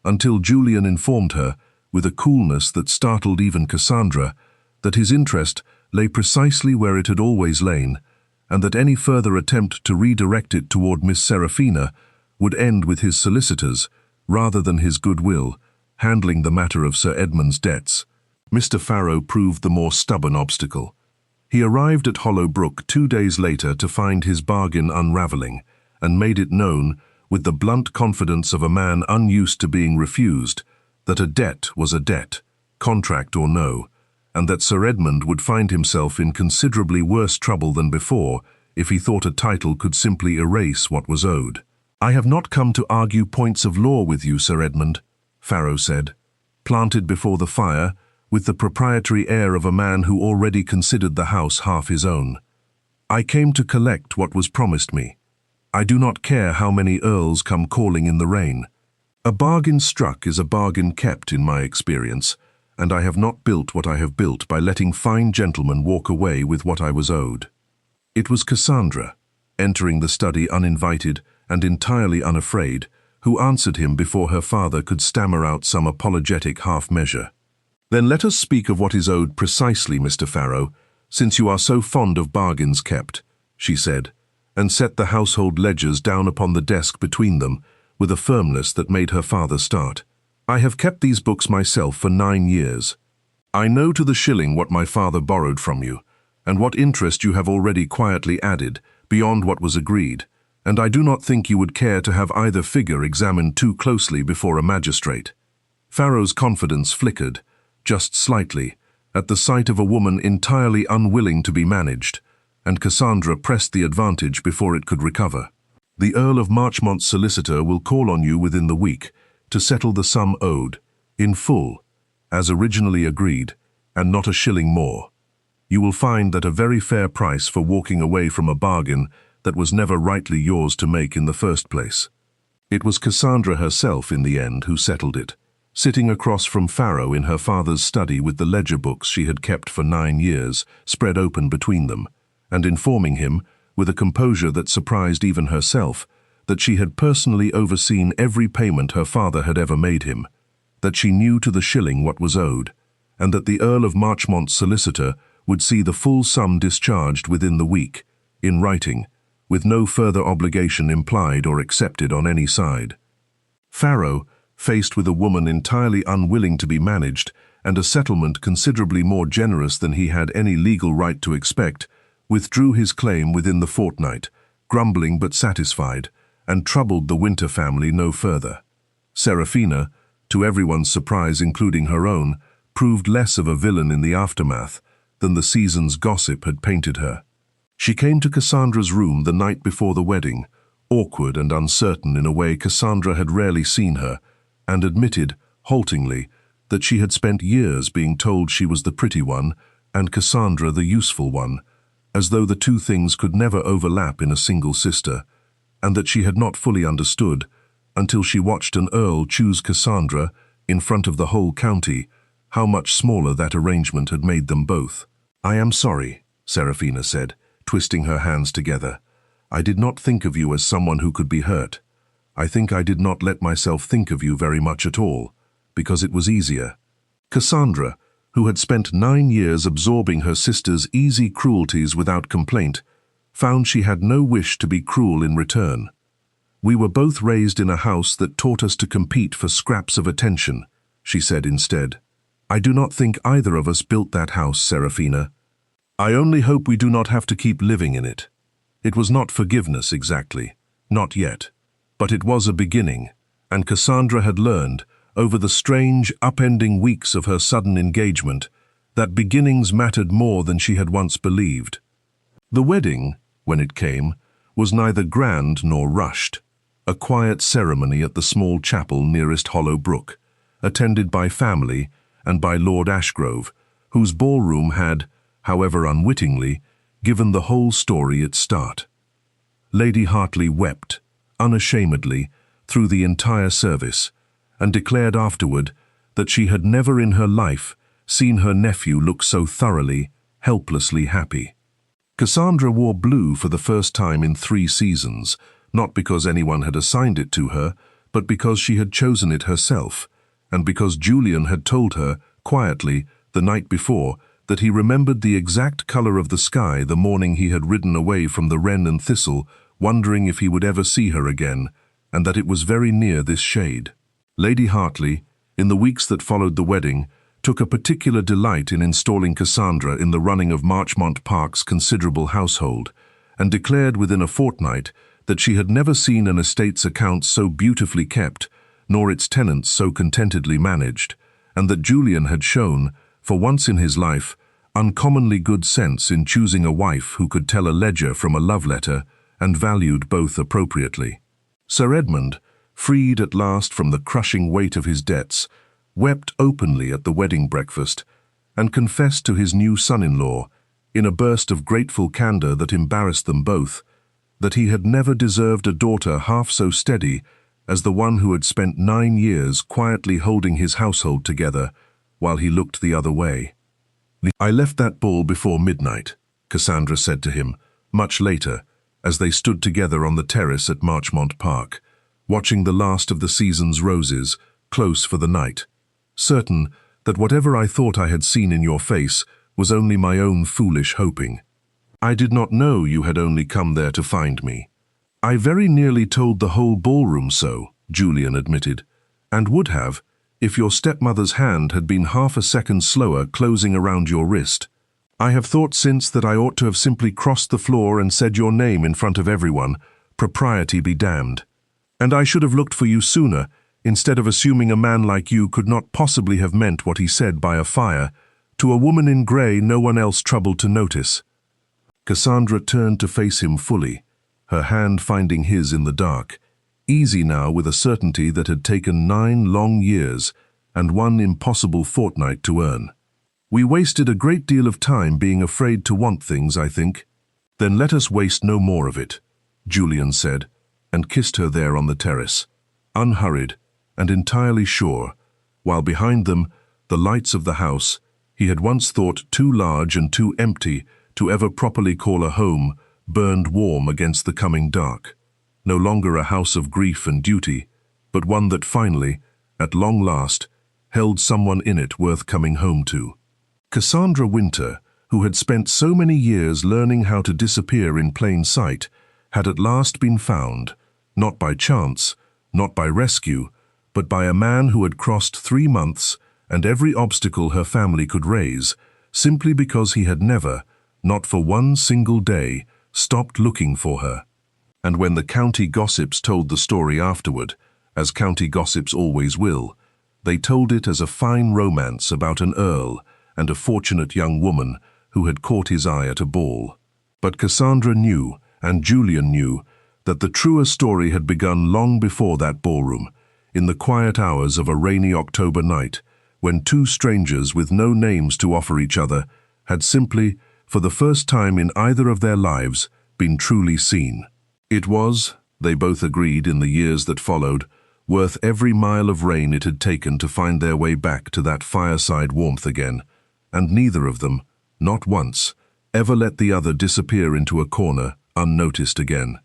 until Julian informed her, with a coolness that startled even Cassandra, that his interest lay precisely where it had always lain, and that any further attempt to redirect it toward Miss Seraphina would end with his solicitors, rather than his goodwill, handling the matter of Sir Edmund's debts. Mr. Pharaoh proved the more stubborn obstacle. He arrived at Hollow Brook 2 days later to find his bargain unraveling, and made it known, with the blunt confidence of a man unused to being refused, that a debt was a debt, contract or no, and that Sir Edmund would find himself in considerably worse trouble than before if he thought a title could simply erase what was owed. I have not come to argue points of law with you, Sir Edmund, Pharaoh said, planted before the fire, with the proprietary air of a man who already considered the house half his own. I came to collect what was promised me. I do not care how many earls come calling in the rain. A bargain struck is a bargain kept in my experience, and I have not built what I have built by letting fine gentlemen walk away with what I was owed. It was Cassandra, entering the study uninvited and entirely unafraid, who answered him before her father could stammer out some apologetic half-measure. Then let us speak of what is owed precisely, Mr. Pharaoh, since you are so fond of bargains kept, she said, and set the household ledgers down upon the desk between them with a firmness that made her father start. I have kept these books myself for 9 years. I know to the shilling what my father borrowed from you, and what interest you have already quietly added, beyond what was agreed, and I do not think you would care to have either figure examined too closely before a magistrate. Pharaoh's confidence flickered, just slightly, at the sight of a woman entirely unwilling to be managed, and Cassandra pressed the advantage before it could recover. The Earl of Marchmont's solicitor will call on you within the week, to settle the sum owed, in full, as originally agreed, and not a shilling more. You will find that a very fair price for walking away from a bargain that was never rightly yours to make in the first place. It was Cassandra herself, in the end, who settled it, sitting across from Pharaoh in her father's study with the ledger books she had kept for 9 years spread open between them, and informing him, with a composure that surprised even herself, that she had personally overseen every payment her father had ever made him, that she knew to the shilling what was owed, and that the Earl of Marchmont's solicitor would see the full sum discharged within the week, in writing, with no further obligation implied or accepted on any side. Farrow, faced with a woman entirely unwilling to be managed and a settlement considerably more generous than he had any legal right to expect, withdrew his claim within the fortnight, grumbling but satisfied, and troubled the Wynter family no further. Serafina, to everyone's surprise including her own, proved less of a villain in the aftermath than the season's gossip had painted her. She came to Cassandra's room the night before the wedding, awkward and uncertain in a way Cassandra had rarely seen her, and admitted, haltingly, that she had spent years being told she was the pretty one and Cassandra the useful one, as though the two things could never overlap in a single sister, and that she had not fully understood until she watched an earl choose Cassandra in front of the whole county, how much smaller that arrangement had made them both. "I am sorry," Serafina said, twisting her hands together. "I did not think of you as someone who could be hurt. I think I did not let myself think of you very much at all, because it was easier." Cassandra, who had spent 9 years absorbing her sister's easy cruelties without complaint, found she had no wish to be cruel in return. "We were both raised in a house that taught us to compete for scraps of attention," she said instead. "I do not think either of us built that house, Serafina. I only hope we do not have to keep living in it. It was not forgiveness exactly, not yet, but it was a beginning, and Cassandra had learned, over the strange, upending weeks of her sudden engagement, that beginnings mattered more than she had once believed. The wedding, when it came, was neither grand nor rushed, a quiet ceremony at the small chapel nearest Hollow Brook, attended by family and by Lord Ashgrove, whose ballroom had, however unwittingly, given the whole story its start. Lady Hartley wept, unashamedly, through the entire service, and declared afterward that she had never in her life seen her nephew look so thoroughly, helplessly happy. Cassandra wore blue for the first time in 3 seasons, not because anyone had assigned it to her, but because she had chosen it herself, and because Julian had told her, quietly, the night before, that he remembered the exact color of the sky the morning he had ridden away from the Wren and Thistle, wondering if he would ever see her again, and that it was very near this shade. Lady Hartley, in the weeks that followed the wedding, took a particular delight in installing Cassandra in the running of Marchmont Park's considerable household, and declared within a fortnight that she had never seen an estate's accounts so beautifully kept, nor its tenants so contentedly managed, and that Julian had shown, for once in his life, uncommonly good sense in choosing a wife who could tell a ledger from a love letter and valued both appropriately. Sir Edmund, freed at last from the crushing weight of his debts, wept openly at the wedding breakfast and confessed to his new son-in-law, in a burst of grateful candor that embarrassed them both, that he had never deserved a daughter half so steady as the one who had spent 9 years quietly holding his household together while he looked the other way. "I left that ball before midnight," Cassandra said to him, much later, as they stood together on the terrace at Marchmont Park, watching the last of the season's roses, close for the night, certain that whatever I thought I had seen in your face was only my own foolish hoping. "I did not know you had only come there to find me." "I very nearly told the whole ballroom so," Julian admitted, "and would have, if your stepmother's hand had been half a second slower closing around your wrist. I have thought since that I ought to have simply crossed the floor and said your name in front of everyone, propriety be damned. And I should have looked for you sooner, instead of assuming a man like you could not possibly have meant what he said by a fire, to a woman in grey no one else troubled to notice." Cassandra turned to face him fully, her hand finding his in the dark, easy now with a certainty that had taken 9 long years and 1 impossible fortnight to earn. "We wasted a great deal of time being afraid to want things, I think." "Then let us waste no more of it," Julian said, and kissed her there on the terrace, unhurried and entirely sure, while behind them the lights of the house, he had once thought too large and too empty to ever properly call a home, burned warm against the coming dark. No longer a house of grief and duty, but one that finally, at long last, held someone in it worth coming home to. Cassandra Wynter, who had spent so many years learning how to disappear in plain sight, had at last been found, not by chance, not by rescue, but by a man who had crossed 3 months and every obstacle her family could raise, simply because he had never, not for one single day, stopped looking for her. And when the county gossips told the story afterward, as county gossips always will, they told it as a fine romance about an earl and a fortunate young woman who had caught his eye at a ball. But Cassandra knew, and Julian knew, that the truer story had begun long before that ballroom, in the quiet hours of a rainy October night, when two strangers with no names to offer each other had simply, for the first time in either of their lives, been truly seen. It was, they both agreed in the years that followed, worth every mile of rain it had taken to find their way back to that fireside warmth again, and neither of them, not once, ever let the other disappear into a corner unnoticed again.